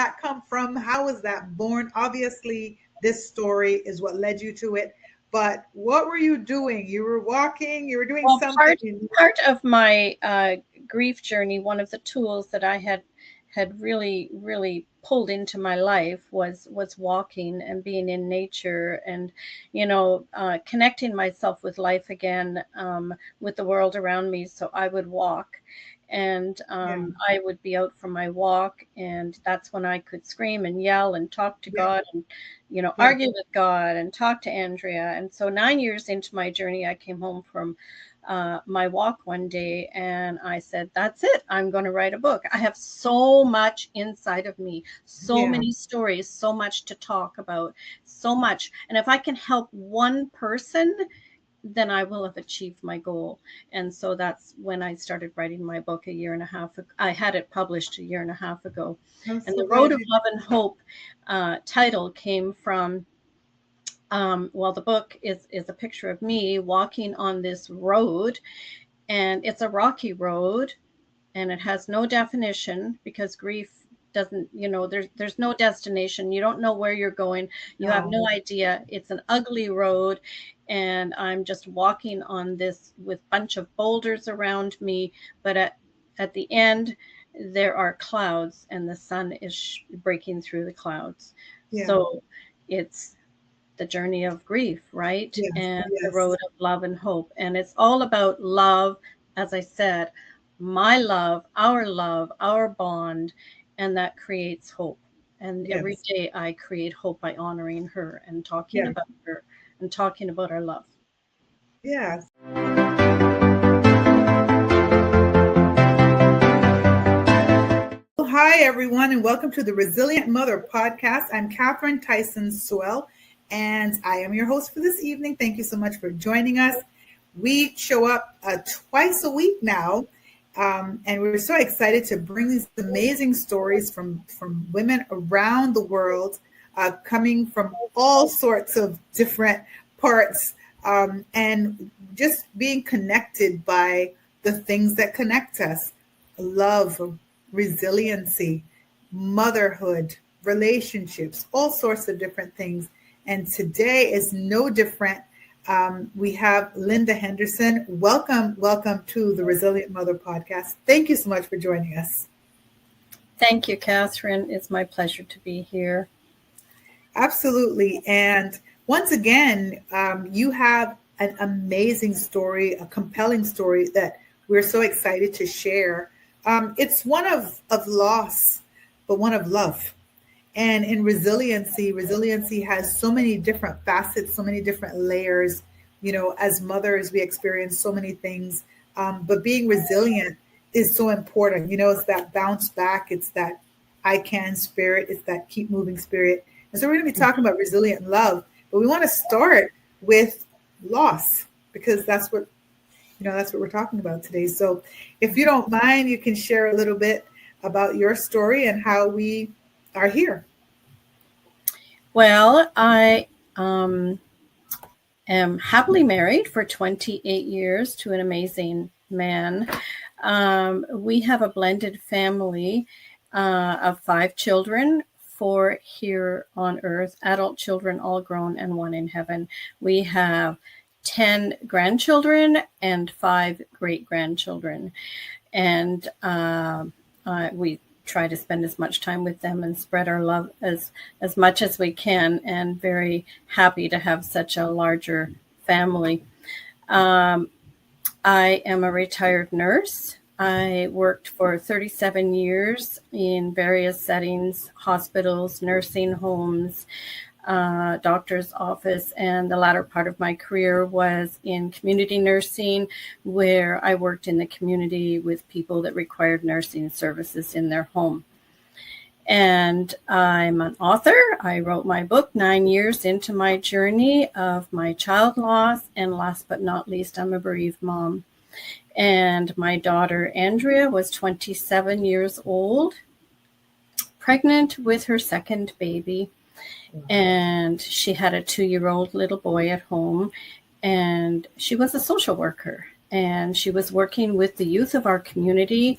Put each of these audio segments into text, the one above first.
that come from? How was that born? Obviously, this story is what led you to it. But what were you doing? You were walking, you were doing Well, something. part of my grief journey, one of the tools that I had really pulled into my life was walking and being in nature, and connecting myself with life again, with the world around me. So I would walk, and Yeah, I would be out for my walk, and that's when I could scream and yell and talk to yeah, God, and yeah, argue with God and talk to Andrea. And so 9 years into my journey, I came home from my walk one day, and I said, that's it. I'm going to write a book. I have so much inside of me, so yeah, many stories, so much to talk about, so much. And if I can help one person, then I will have achieved my goal. And so that's when I started writing my book a year and a half ago. I had it published a year and a half ago. I'm And so the Road glad of you. Love and Hope title came from, well, the book is a picture of me walking on this road, and it's a rocky road, and it has no definition, because grief doesn't, there's no destination. You don't know where you're going. You have No, no idea. It's an ugly road, and I'm just walking on this with a bunch of boulders around me, but at the end there are clouds, and the sun is breaking through the clouds. yeah, So it's the journey of grief, right? yes, And the yes, road of love and hope. And it's all about love, as I said, my love, our bond, and that creates hope. And every yes, day I create hope by honoring her and talking yes, about her and talking about our love. yes. Hi, everyone, and welcome to the Resilient Mother podcast. I'm Catherine Tyson-Sewell, and I am your host for this evening. Thank you so much for joining us. We show up twice a week now, and we're so excited to bring these amazing stories from women around the world, coming from all sorts of different parts, and just being connected by the things that connect us: love, resiliency, motherhood, relationships, all sorts of different things. And today is no different. We have Linda Henderson. Welcome to the Resilient Mother podcast. Thank you so much for joining us. Thank you, Catherine. It's my pleasure to be here. Absolutely. And once again, you have an amazing story, a compelling story that we're so excited to share. It's one of loss, but one of love. And in resiliency has so many different facets, so many different layers. As mothers, we experience so many things, but being resilient is so important. It's that bounce back, it's that I can spirit, it's that keep moving spirit. And so we're going to be talking about resilient love, but we want to start with loss, because that's what we're talking about today. So if you don't mind, you can share a little bit about your story and how we are here. Well, I am happily married for 28 years to an amazing man. We have a blended family of 5 children, 4 here on earth, adult children, all grown, and 1 in heaven. We have 10 grandchildren and 5 great-grandchildren. And we try to spend as much time with them and spread our love as much as we can, and very happy to have such a larger family. I am a retired nurse. I worked for 37 years in various settings, hospitals, nursing homes, doctor's office, and the latter part of my career was in community nursing, where I worked in the community with people that required nursing services in their home. And I'm an author. I wrote my book 9 years into my journey of my child loss, and last but not least, I'm a bereaved mom. And my daughter Andrea was 27 years old, pregnant with her second baby. And she had a 2-year-old little boy at home, and she was a social worker, and she was working with the youth of our community,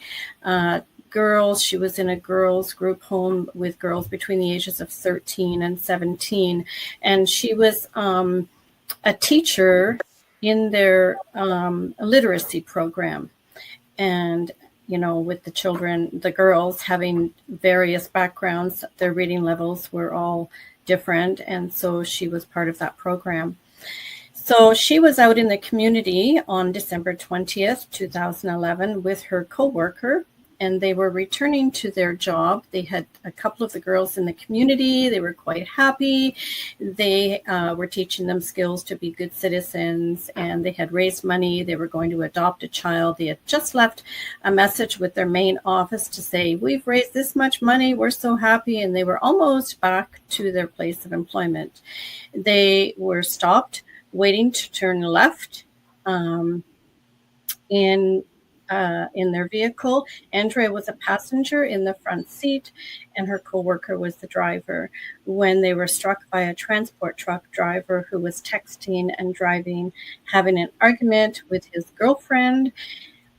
girls. She was in a girls group home with girls between the ages of 13 and 17. And she was a teacher in their literacy program. And, with the children, the girls having various backgrounds, their reading levels were all different. And so she was part of that program. So she was out in the community on December 20th, 2011 with her coworker, and they were returning to their job. They had a couple of the girls in the community. They were quite happy. They were teaching them skills to be good citizens, and they had raised money. They were going to adopt a child. They had just left a message with their main office to say, we've raised this much money. We're so happy. And they were almost back to their place of employment. They were stopped, waiting to turn left in their vehicle. Andrea was a passenger in the front seat, and her coworker was the driver, when they were struck by a transport truck driver who was texting and driving, having an argument with his girlfriend,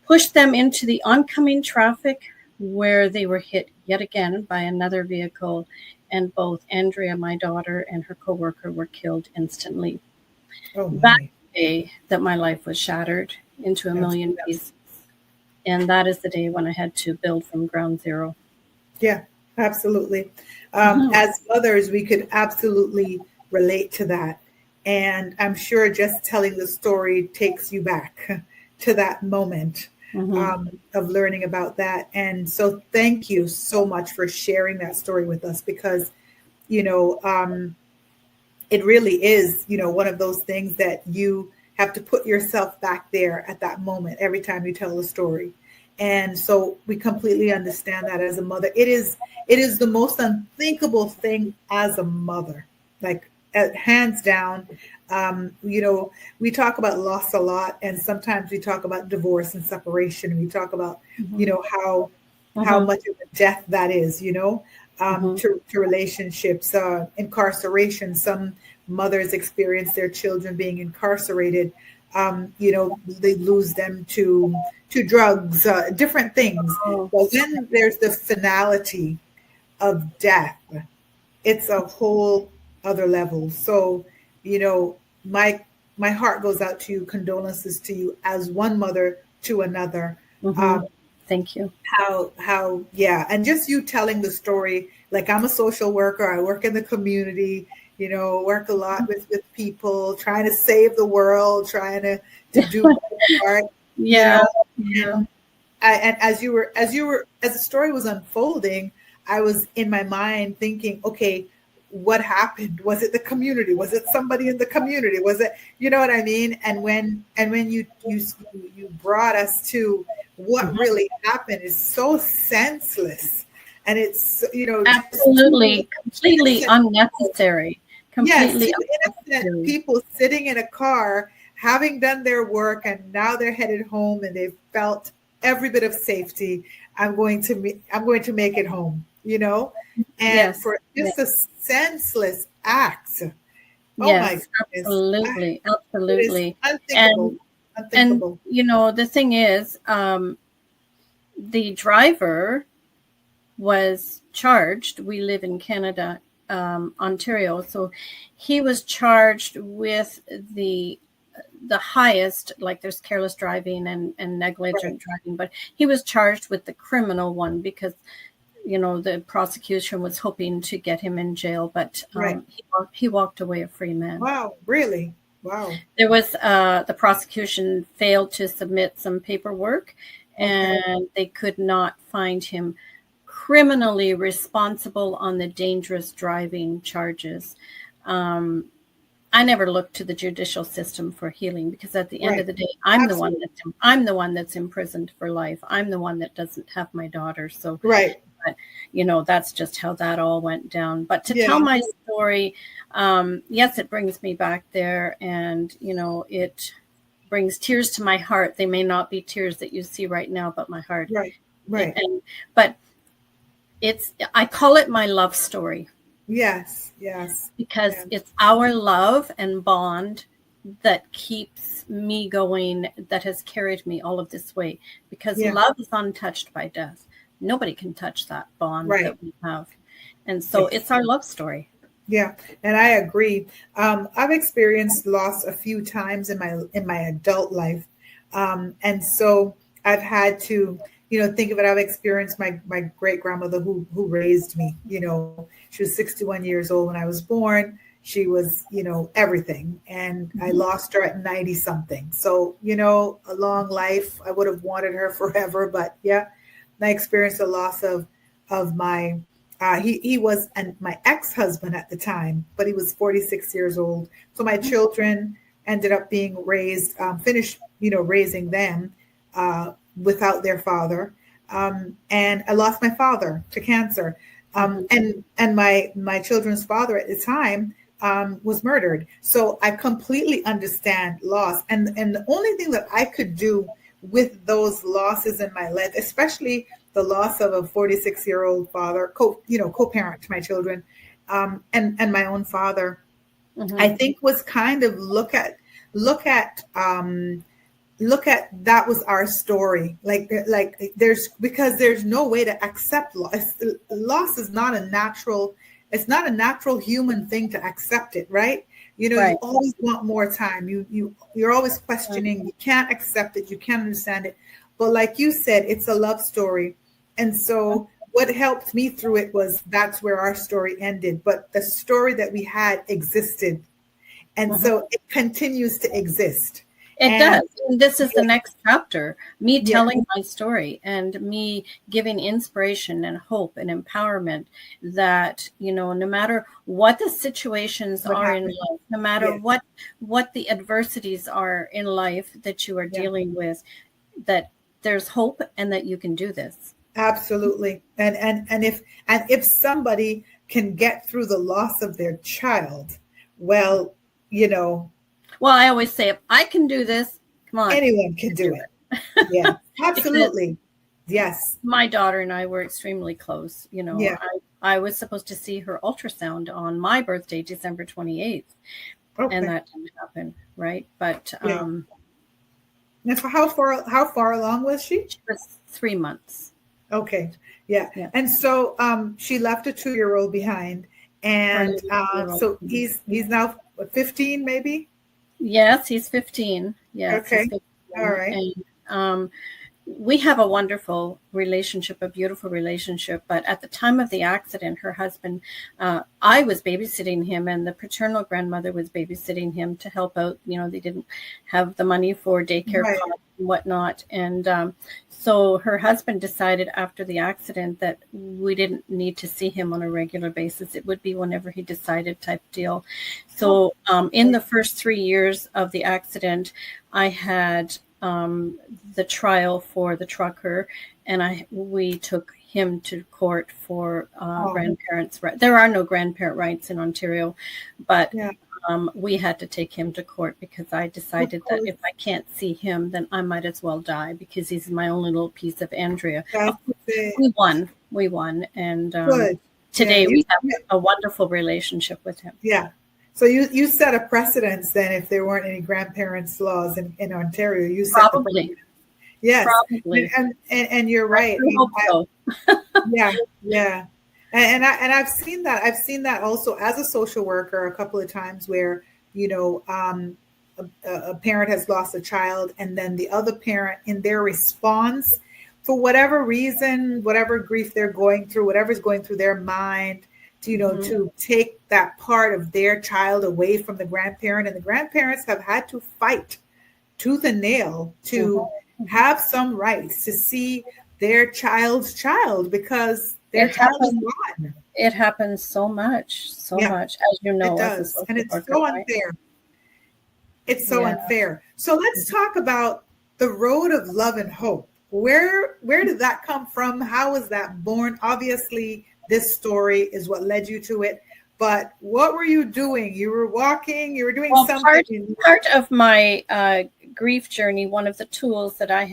pushed them into the oncoming traffic, where they were hit yet again by another vehicle, and both Andrea, my daughter, and her coworker were killed instantly. Oh, that day that my life was shattered into a million pieces. And that is the day when I had to build from ground zero. Yeah, absolutely. As mothers, we could absolutely relate to that. And I'm sure just telling the story takes you back to that moment of learning about that. And so thank you so much for sharing that story with us, because, it really is, one of those things that you have to put yourself back there at that moment every time you tell a story. And so we completely understand that as a mother. It is the most unthinkable thing as a mother, like hands down. We talk about loss a lot, and sometimes we talk about divorce and separation. We talk about, how much of a death that is, to relationships, incarceration. Some mothers experience their children being incarcerated. They lose them to drugs, different things. But when there's the finality of death, it's a whole other level. So, my heart goes out to you, condolences to you as one mother to another. Thank you. Yeah. And just you telling the story, like, I'm a social worker. I work in the community, work a lot with people, trying to save the world, trying to do my part. Yeah. And as the story was unfolding, I was in my mind thinking, okay, what happened? Was it the community? Was it somebody in the community? Was it, you know what I mean? And when you brought us to what really happened is so senseless, and it's absolutely completely unnecessary. Completely innocent people sitting in a car, having done their work, and now they're headed home, and they've felt every bit of safety. I'm going to make it home, and for just a senseless act. Oh my goodness. Absolutely. Unthinkable. And the thing is, the driver was charged. We live in Canada, Ontario, so he was charged with the highest, like there's careless driving and negligent driving, but he was charged with the criminal one because the prosecution was hoping to get him in jail, but he walked away a free man. Wow, really? Wow. There was the prosecution failed to submit some paperwork, and they could not find him criminally responsible on the dangerous driving charges. I never looked to the judicial system for healing, because at the end of the day, I'm the one that's imprisoned for life. I'm the one that doesn't have my daughter. So but, that's just how that all went down. But to tell my story, yes, it brings me back there, and it brings tears to my heart. They may not be tears that you see right now, but my heart. Right. But I call it my love story. Yes. Because it's our love and bond that keeps me going, that has carried me all of this way. Because love is untouched by death. nobody can touch that bond Right. that we have. And so Yes. it's our love story. Yeah, and I agree. I've experienced loss a few times in my adult life, and so I've had to, think of it. I've experienced my great grandmother who raised me. She was 61 years old when I was born. She was, everything, and I lost her at 90 something. So, a long life. I would have wanted her forever, but yeah, I experienced the loss of my he was my ex-husband at the time, but he was 46 years old. So my children ended up being raised, finished, raising them without their father. And I lost my father to cancer. And my children's father at the time was murdered. So I completely understand loss. And the only thing that I could do with those losses in my life, especially the loss of a 46-year-old father, co-parent to my children, and my own father, I think was kind of look at that was our story. Like there's no way to accept loss. Loss is not a natural. It's not a natural human thing to accept it, right? Right. You always want more time. You're always questioning. You can't accept it. You can't understand it. But like you said, it's a love story. And so what helped me through it was that's where our story ended. But the story that we had existed. And so it continues to exist. It does. And this is the next chapter, me telling my story and me giving inspiration and hope and empowerment that, no matter what the situations are in life, no matter what the adversities are in life that you are dealing with, that there's hope and that you can do this. Absolutely. And if somebody can get through the loss of their child, well, Well, I always say, if I can do this, come on. Anyone can do it. Yeah, absolutely. Yes. My daughter and I were extremely close. I was supposed to see her ultrasound on my birthday, December 28th. Okay. And that didn't happen, right? But and for how far along was she? She was 3 months. Okay. Yeah. And so she left a 2-year-old behind. And so he's now 15, maybe? Yes, he's 15. Yes. Okay. 15. All right. And we have a wonderful relationship, a beautiful relationship. But at the time of the accident, her husband, I was babysitting him, and the paternal grandmother was babysitting him to help out. They didn't have the money for daycare costs and whatnot. And so her husband decided after the accident that we didn't need to see him on a regular basis. It would be whenever he decided type deal. So in the first 3 years of the accident, I had the trial for the trucker, and we took him to court for grandparents' rights. There are no grandparent rights in Ontario, but we had to take him to court because I decided that if I can't see him, then I might as well die because he's my only little piece of Andrea. We won. And today we have a wonderful relationship with him. Yeah. So you set a precedence then if there weren't any grandparents' laws in Ontario. You set probably. Yes. Probably. And you're right. I hope so. Yeah. And I've seen that. I've seen that also as a social worker a couple of times where, a parent has lost a child and then the other parent in their response, for whatever reason, whatever grief they're going through, whatever's going through their mind, to take that part of their child away from the grandparent. And the grandparents have had to fight tooth and nail to have some rights to see their child's child because their child is gone. It happens so much, as you know. It does. And it's so unfair. It's so unfair. So let's talk about the road of love and hope. Where did that come from? How was that born? Obviously, this story is what led you to it. But what were you doing? You were walking, you were doing something. Part of my grief journey, one of the tools that I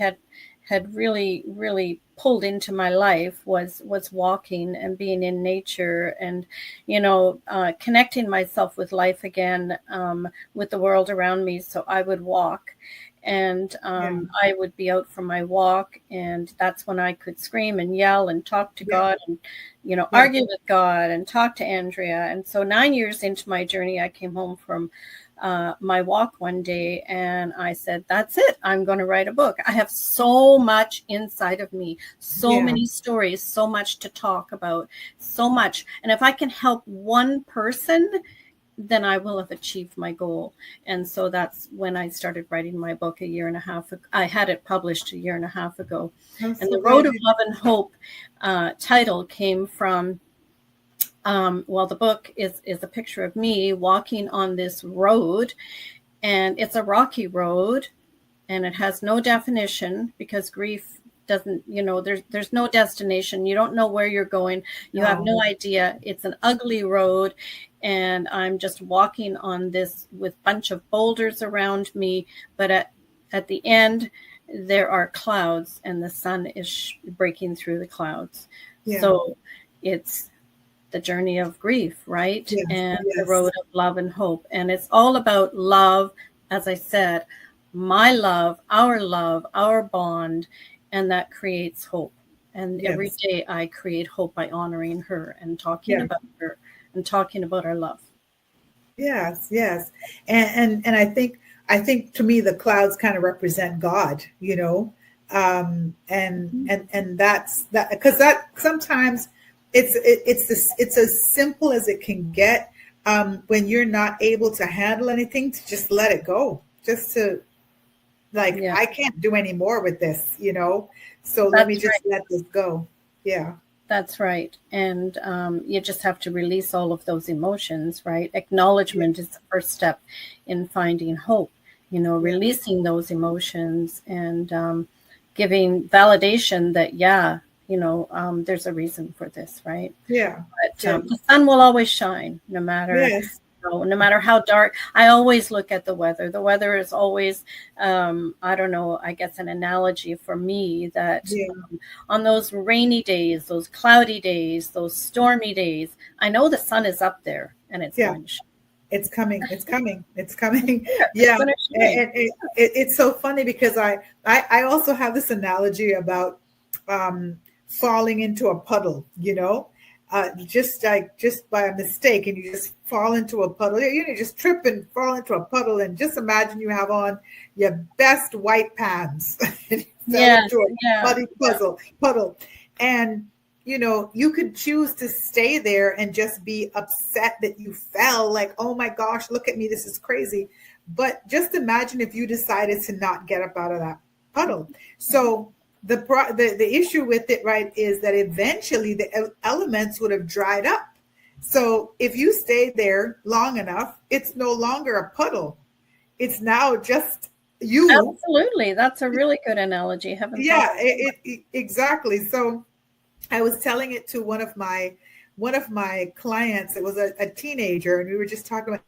had really, really pulled into my life was walking and being in nature, and connecting myself with life again, with the world around me. So I would walk, and Yeah. I would be out for my walk, and that's when I could scream and yell and talk to Yeah. God, and Yeah. argue with God and talk to Andrea. And so 9 years into my journey, I came home from my walk one day, and I said, that's it. I'm going to write a book. I have so much inside of me, so Yeah. many stories, so much to talk about, so much. And if I can help one person, then I will have achieved my goal. And so that's when I started writing my book a year and a half ago. I had it published a year and a half ago. I'm And so the Road glad of you. Love and Hope title came from, the book is a picture of me walking on this road, and it's a rocky road, and it has no definition, because grief doesn't, there's no destination. You don't know where you're going. You have no idea. It's an ugly road, and I'm just walking on this with a bunch of boulders around me. But at the end, there are clouds, and the sun is breaking through the clouds. Yeah. So it's the journey of grief, right? Yes. And the Yes. road of love and hope. And it's all about love, as I said, my love, our bond, and that creates hope. And Yes. every day I create hope by honoring her and talking Yeah. about her and talking about our love. Yes, yes. And I think to me the clouds kind of represent God, you know. And that's that, because that sometimes it's as simple as it can get, when you're not able to handle anything, to just let it go. Just to, like, Yeah, I can't do any more with this, you know. So let me that's just right. let this go. Yeah. That's right. And you just have to release all of those emotions, right? Acknowledgement is the first step in finding hope, Yeah. releasing those emotions, and giving validation that, there's a reason for this, right? Yeah. But Yeah. the sun will always shine, no matter Yes. no matter how dark. I always look at the weather. The weather is always, I don't know, I guess an analogy for me that Yeah. on those rainy days, those cloudy days, those stormy days, I know the sun is up there, and it's Yeah. going to shine. It's coming. It's coming. It's coming. There, it's Yeah. going to shine. It's so funny because I also have this analogy about falling into a puddle, you know, just by a mistake, and you just fall into a puddle. You just trip and fall into a puddle, and just imagine you have on your best white pants and you fell Yes, into a yeah, muddy puddle. And you could choose to stay there and just be upset that you fell, like, oh my gosh, look at me, this is crazy. But just imagine if you decided to not get up out of that puddle. So the issue with it, right, is that eventually the elements would have dried up. So if you stay there long enough, it's no longer a puddle. It's now just you. absolutely. That's a really good analogy. Haven't thought Yeah, of it. exactly. So I was telling it to one of my clients. It was a teenager, and we were just talking about,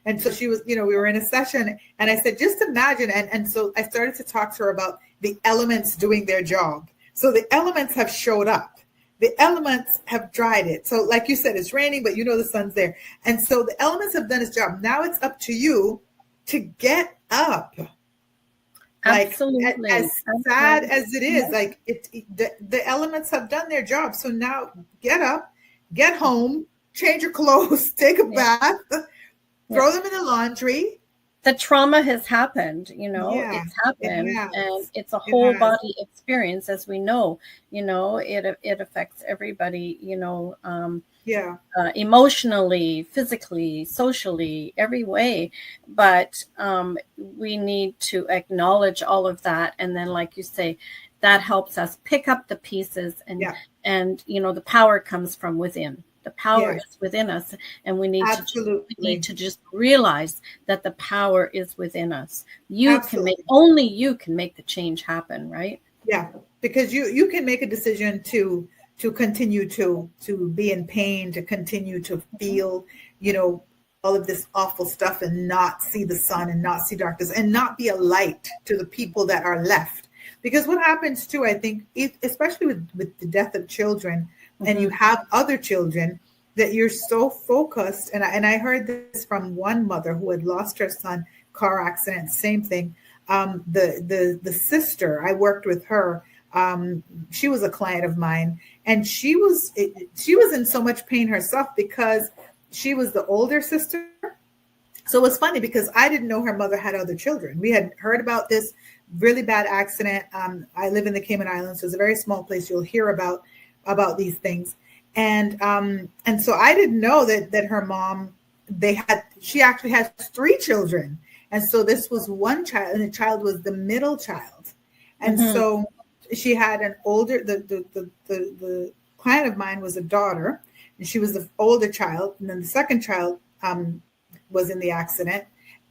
and so she was, we were in a session, and I said, just imagine. And so I started to talk to her about the elements doing their job. So the elements have showed up. The elements have dried it. So like you said, it's raining, but the sun's there. And so the elements have done its job. Now it's up to you to get up. Like, Absolutely. as sad as it is, like the elements have done their job. So now get up, get home, change your clothes, take a bath, throw them in the laundry. The trauma has happened, Yeah, it's happened, it has. and it's a It whole has. body experience, as we know. It affects everybody, Yeah, emotionally, physically, socially, every way. But we need to acknowledge all of that, and then, like you say, that helps us pick up the pieces, and yeah, the power comes from within. The power yes, is within us, and we need absolutely, to just realize that the power is within us. absolutely. Only you can make the change happen, right? Yeah, because you can make a decision to continue to be in pain, to continue to feel, all of this awful stuff, and not see the sun, and not see darkness, and not be a light to the people that are left. because what happens too, I think, especially with the death of children, and you Mm-hmm. have other children, that you're so focused. And I heard this from one mother who had lost her son, car accident, same thing. The sister, I worked with her. She was a client of mine, and she was in so much pain herself because she was the older sister. So it was funny because I didn't know her mother had other children. We had heard about this really bad accident. I live in the Cayman Islands, so it's a very small place. You'll hear about these things, and so I didn't know that her mom, she actually has three children, and so this was one child, and the child was the middle child, and Mm-hmm. so she had an older, the client of mine was a daughter, and she was the older child, and then the second child was in the accident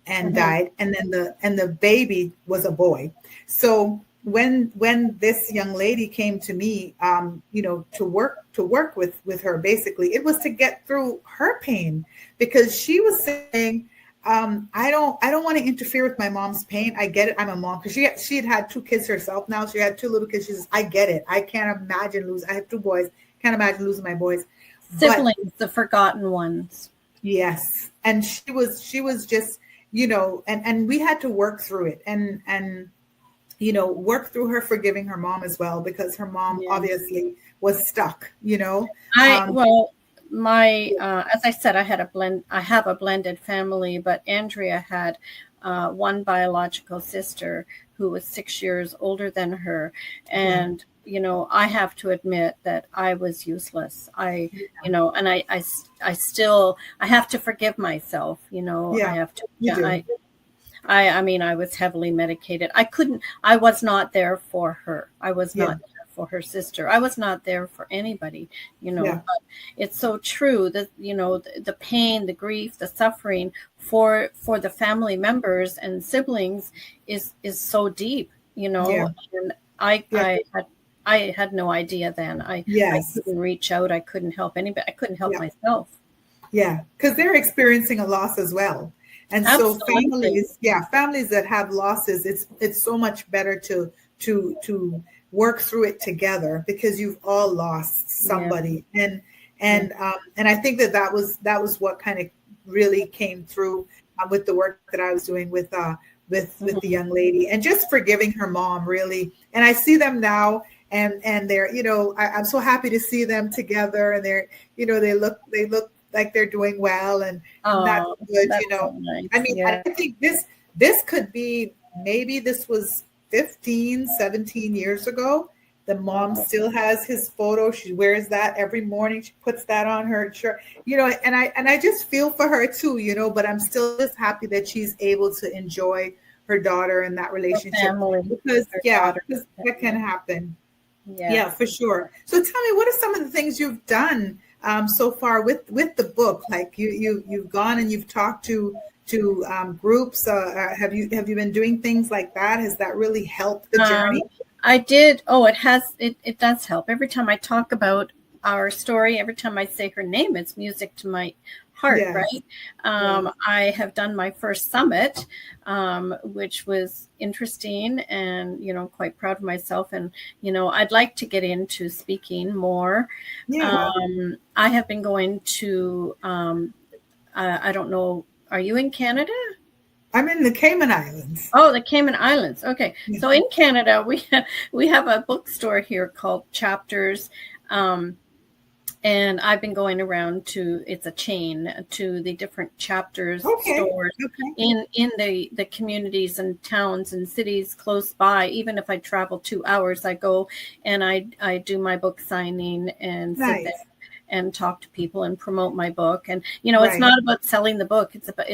and Mm-hmm. died, and then the baby was a boy. So when this young lady came to me, to work with her, basically it was to get through her pain, because she was saying, I don't want to interfere with my mom's pain. I get it. I'm a mom, because she had two kids herself. Now she had two little kids. She says, I get it. I can't imagine losing. I have two boys. Can't imagine losing my boys. But Siblings, the forgotten ones. yes, and she was just, and we had to work through it, and work through her forgiving her mom as well, because her mom Yeah. obviously was stuck. Um, Well, my as I said, I have a blended family, but Andrea had one biological sister who was 6 years older than her, yeah, and I have to admit that I was useless. And I still I have to forgive myself. I yeah, have to. you Yeah, do. I mean, I was heavily medicated. I was not there for her. I was Yeah, not there for her sister. I was not there for anybody, yeah, but it's so true that, the pain, the grief, the suffering for the family members and siblings is so deep, yeah, and I, yeah. I had no idea then. I Yes, couldn't reach out. I couldn't help anybody. I couldn't help yeah. myself. Yeah, because they're experiencing a loss as well. And so Absolutely. families that have losses, it's so much better to work through it together, because you've all lost Yeah. somebody. And Yeah. and I think that was what kind of really came through with the work that I was doing with the Mhm. young lady, and just forgiving her mom, really. And I see them now, and they're, I'm so happy to see them together, and they're, they look like they're doing well, and that's Oh, good. that's so nice. I mean, Yeah. I think this could be, maybe this was 15, 17 years ago. The mom Oh, still has his photo. She wears that every morning. She puts that on her shirt, and I just feel for her too, but I'm still just happy that she's able to enjoy her daughter and that her relationship, family, because her yeah, daughter. because that can happen. Yeah, Yes. for sure. So tell me, what are some of the things you've done so far with the book? Like you've gone and you've talked to groups. Have you been doing things like that? Has that really helped the Um, journey? I did. Oh, it does help. Every time I talk about our story, every time I say her name, it's music to my heart, Yes, right? yes. I have done my first summit, which was interesting, and, quite proud of myself. And, I'd like to get into speaking more. Yeah, I have been going to, I don't know, are you in Canada? I'm in the Cayman Islands. Oh, the Cayman Islands. Okay. Yeah. So in Canada, we have a bookstore here called Chapters. And I've been going around it's a chain, to the different Chapters Okay, stores okay, in the communities and towns and cities close by. Even if I travel 2 hours, I go and I do my book signing and sit there nice. and talk to people and promote my book. And, it's Right, not about selling the book. It's about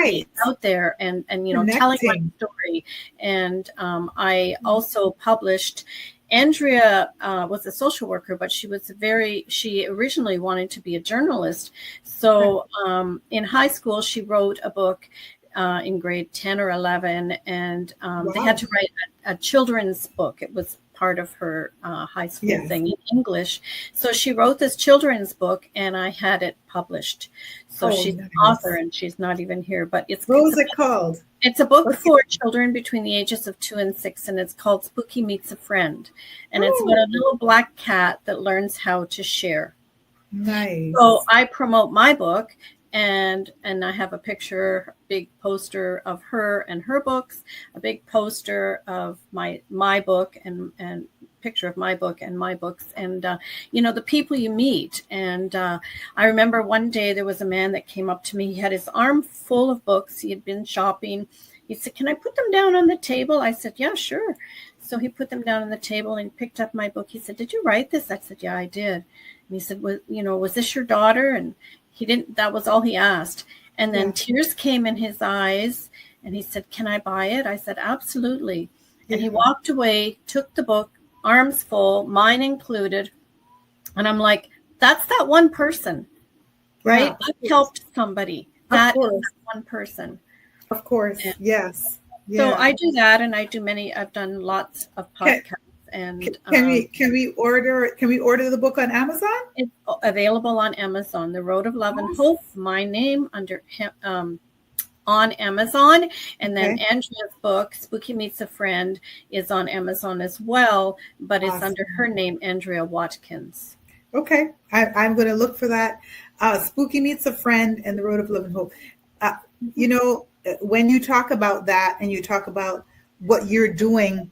being right. out there and, telling my Connecting. story. And I also published. Andrea was a social worker, but she originally wanted to be a journalist. So in high school, she wrote a book in grade 10 or 11, and they had Wow. to write a children's book. It was part of her high school Yes. thing in English. So she wrote this children's book, and I had it published. So Oh, she's nice. an author, and she's not even here. But What was it called? it's a book What's for children between the ages of 2 and 6, and it's called Spooky Meets a Friend. And it's about a little black cat that learns how to share. Nice. So I promote my book, and I have a picture, big poster of her and her books, a big poster of my book, and picture of my book and my books, and the people you meet. And I remember one day there was a man that came up to me. He had his arm full of books. He had been shopping. He said, "Can I put them down on the table?" I said, "Yeah, sure." So he put them down on the table and picked up my book. He said, "Did you write this?" I said, "Yeah, I did." And he said, "Was this your daughter?" And he didn't, that was all he asked. And then tears came in his eyes, and he said, "Can I buy it?" I said, "Absolutely." And he walked away, took the book, arms full, mine included. And I'm like, that's that one person, right? That helped somebody. That is that one person. Of course. And yes. So I do that, and I've done lots of podcasts. And can we order the book on Amazon? It's available on Amazon. The Road of Love and Hope, my name under on Amazon, and then Andrea's book Spooky Meets a Friend is on Amazon as well, but it's under her name, Andrea Watkins. Okay, I'm going to look for that. Spooky Meets a Friend and The Road of Love and Hope. When you talk about that and you talk about what you're doing,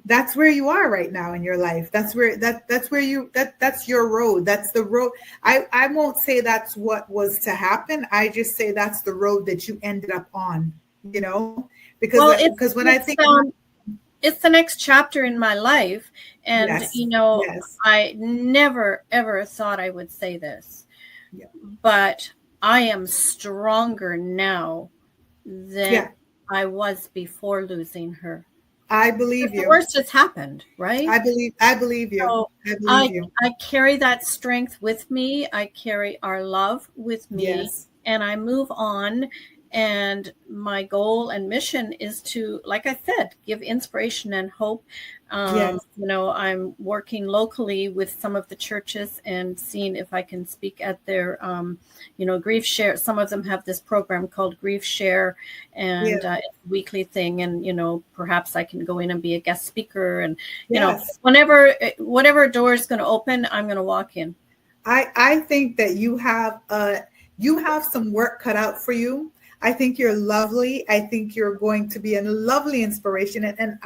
that's where you are right now in your life. That's where that's your road. That's the road. I won't say that's what was to happen. I just say that's the road that you ended up on, because when I think it's the next chapter in my life, and I never ever thought I would say this, but I am stronger now than I was before losing her. I believe you. The worst has happened, right? I believe you. So I carry that strength with me. I carry our love with me, and I move on. And my goal and mission is to, like I said, give inspiration and hope. I'm working locally with some of the churches and seeing if I can speak at their, grief share. Some of them have this program called Grief Share, and it's a weekly thing. And, perhaps I can go in and be a guest speaker. And, whatever door is going to open, I'm going to walk in. I think that you have some work cut out for you. I think you're lovely. I think you're going to be a lovely inspiration. And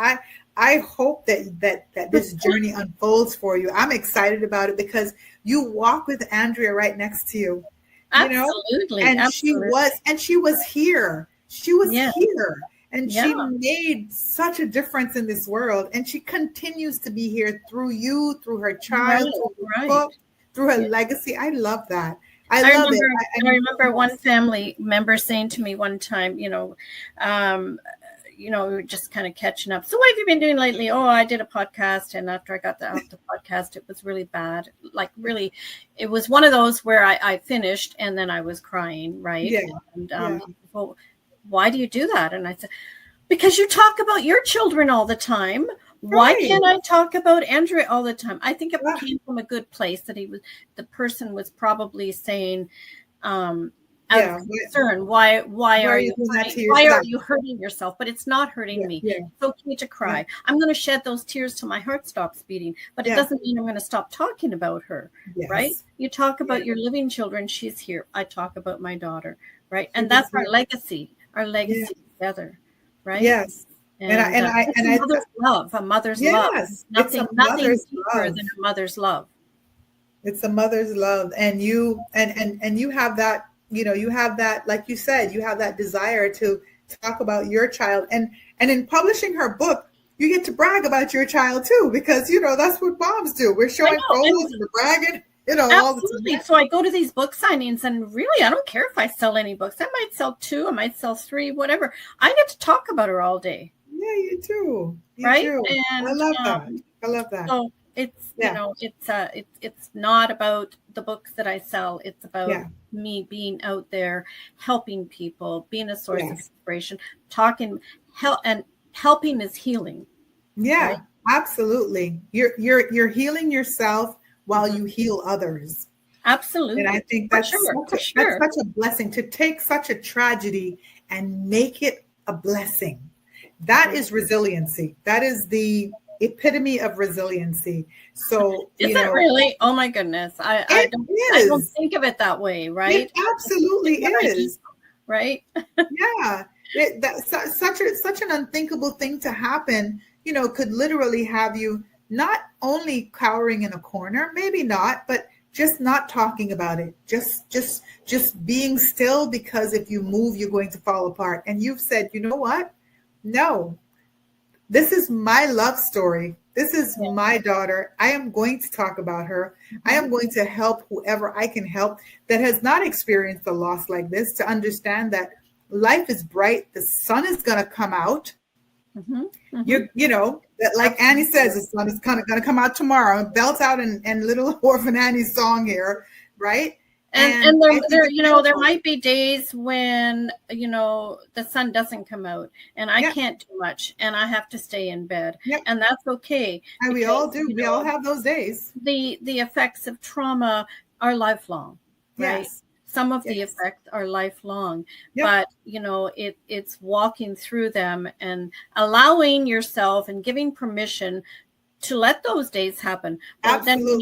I hope that this journey unfolds for you. I'm excited about it because you walk with Andrea right next to you. Absolutely. And absolutely. she was here. She was here. And she made such a difference in this world. And she continues to be here through you, through her child, through her book, through her legacy. I love that. I love it. I remember one family member saying to me one time, we were just kind of catching up. "So what have you been doing lately?" "Oh, I did a podcast, and after I got off the podcast, it was really bad. Like really, it was one of those where I finished and then I was crying, right?" And well, why do you do that? And I said, "Because you talk about your children all the time. Why can't I talk about Andrea all the time?" I think it came from a good place that the person was probably saying, out of concern, why are you hurting yourself? But it's not hurting me. It's okay to cry. I'm going to shed those tears till my heart stops beating, but it doesn't mean I'm going to stop talking about her, right? You talk about your living children. She's here. I talk about my daughter, right? And that's our legacy together, right? Yes. And a mother's love. Nothing deeper than a mother's love. It's a mother's love. And you have that, you have that, like you said, you have that desire to talk about your child. And in publishing her book, you get to brag about your child too, because, that's what moms do. We're showing photos and we're bragging. Absolutely. So I go to these book signings, and really, I don't care if I sell any books. I might sell 2, I might sell 3, whatever. I get to talk about her all day. Yeah, you do. Right? And I love that. So it's it's not about the books that I sell. It's about me being out there, helping people, being a source of inspiration, talking, and helping is healing. Yeah. Right? Absolutely. You're healing yourself while you heal others. Absolutely. And I think For that's sure. that's such a blessing to take such a tragedy and make it a blessing. That is resiliency. That is the epitome of resiliency. So, Is it really? Oh my goodness. I it don't is. think of it that way, It right? absolutely is. Right? Yeah. That's such an unthinkable thing to happen, could literally have you not only cowering in a corner, maybe not, but just not talking about it. Just being still, because if you move, you're going to fall apart. And you've said, you know what? No, this is my love story. This is Yeah. my daughter. I am going to talk about her. I am going to help whoever I can help that has not experienced a loss like this to understand that life is bright. The sun is going to come out. Mm-hmm. That, like Annie says, the sun is kind of going to come out tomorrow. Belt out and little Orphan Annie's song here, right? And there might be days when the sun doesn't come out and I can't do much and I have to stay in bed, and that's okay. And we all do. We all have those days. The effects of trauma are lifelong, right? Yes. Some of the effects are lifelong, Yep. but it's walking through them and allowing yourself and giving permission to let those days happen. But then when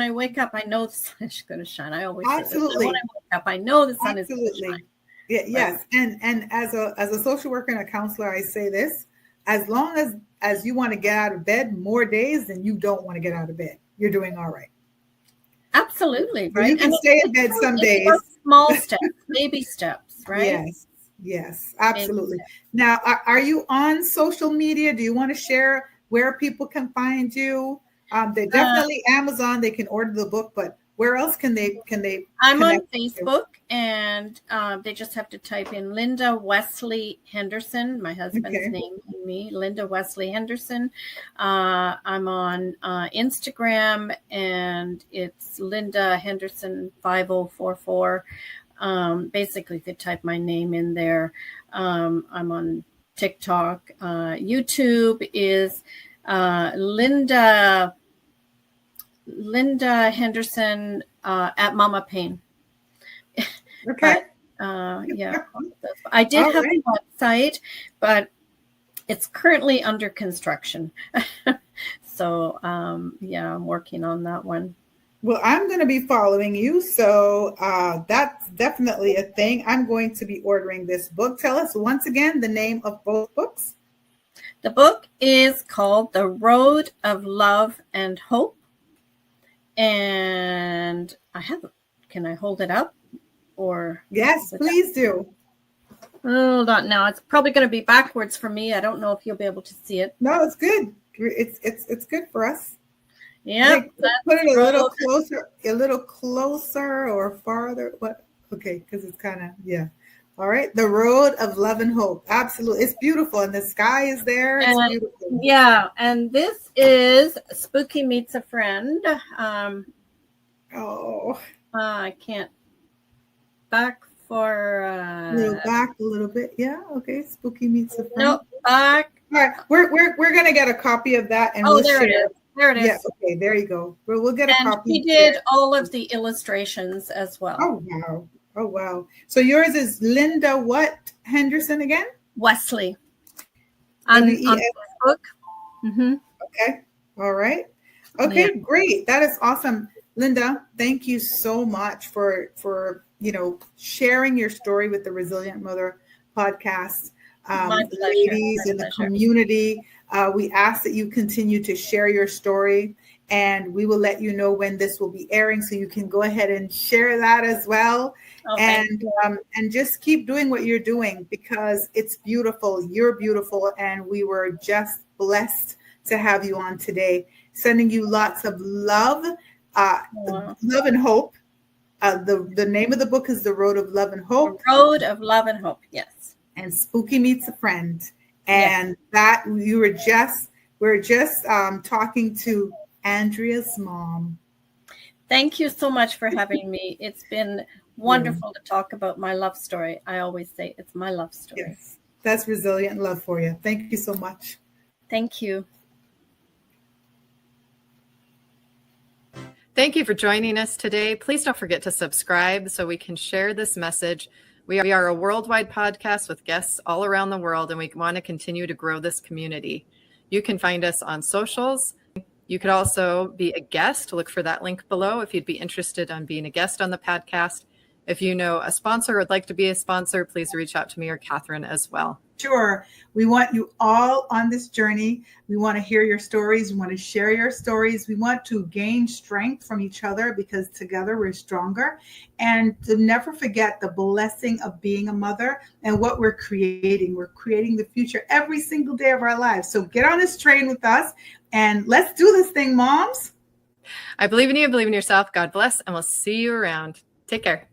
I wake up, I know the sun is going to shine. I always say this. When I wake up, I know the sun is going to shine. Yeah, yes. And as a social worker and a counselor, I say this: as long as you want to get out of bed more days than you don't want to get out of bed, you're doing all right. Absolutely, right. You can stay in bed some days. Small steps, baby steps, right? Yes, absolutely. Now, are you on social media? Do you want to share where people can find you? They definitely Amazon. They can order the book, but where else can they? I'm on Facebook, and they just have to type in Linda Wesley Henderson, my husband's name, and me, Linda Wesley Henderson. I'm on Instagram, and it's Linda Henderson 5044. Basically, they type my name in there. I'm on TikTok. YouTube is Linda Henderson at Mama Pain. Okay. Yeah. I did have a website, but it's currently under construction. So, I'm working on that one. Well, I'm going to be following you. So that's definitely a thing. I'm going to be ordering this book. Tell us once again the name of both books. The book is called The Road of Love and Hope. And can I hold it up? Or yes, please do. Hold on now. It's probably going to be backwards for me. I don't know if you'll be able to see it. No, it's good. It's good for us. Yeah. Put it a little closer or farther. What? Okay, because it's kind of All right. The Road of Love and Hope. Absolutely. It's beautiful. And the sky is there. It's beautiful. Yeah. And this is Spooky Meets a Friend. I can't back for back a little bit. Yeah. Okay. Spooky Meets a Friend. Nope. Back. All right. We're gonna get a copy of that and we'll share. It is. There it is. Yeah, okay, there you go. We'll get a copy. He did all of the illustrations as well. Oh, wow. So yours is Linda what Henderson again? Wesley. On Facebook. Mm-hmm. Okay. All right. Okay, great. That is awesome. Linda, thank you so much for sharing your story with the Resilient Mother podcast. Ladies in the community. We ask that you continue to share your story, and we will let you know when this will be airing, so you can go ahead and share that as well. And just keep doing what you're doing, because it's beautiful. You're beautiful, and we were just blessed to have you on today. Sending you lots of love, love and hope. The name of the book is The Road of Love and Hope. The Road of Love and Hope. Yes. And Spooky Meets a Friend. And that we're just talking to Andrea's mom. Thank you so much for having me. It's been wonderful to talk about my love story. I always say it's my love story. Yes, that's resilient love for you. Thank you so much. Thank you. Thank you for joining us today. Please don't forget to subscribe so we can share this message. We are a worldwide podcast with guests all around the world, and we want to continue to grow this community. You can find us on socials. You could also be a guest. Look for that link below if you'd be interested in being a guest on the podcast. If you know a sponsor or would like to be a sponsor, please reach out to me or Catherine as well. Sure. We want you all on this journey. We want to hear your stories. We want to share your stories. We want to gain strength from each other because together we're stronger. And to never forget the blessing of being a mother and what we're creating. We're creating the future every single day of our lives. So get on this train with us and let's do this thing, moms. I believe in you. Believe in yourself. God bless. And we'll see you around. Take care.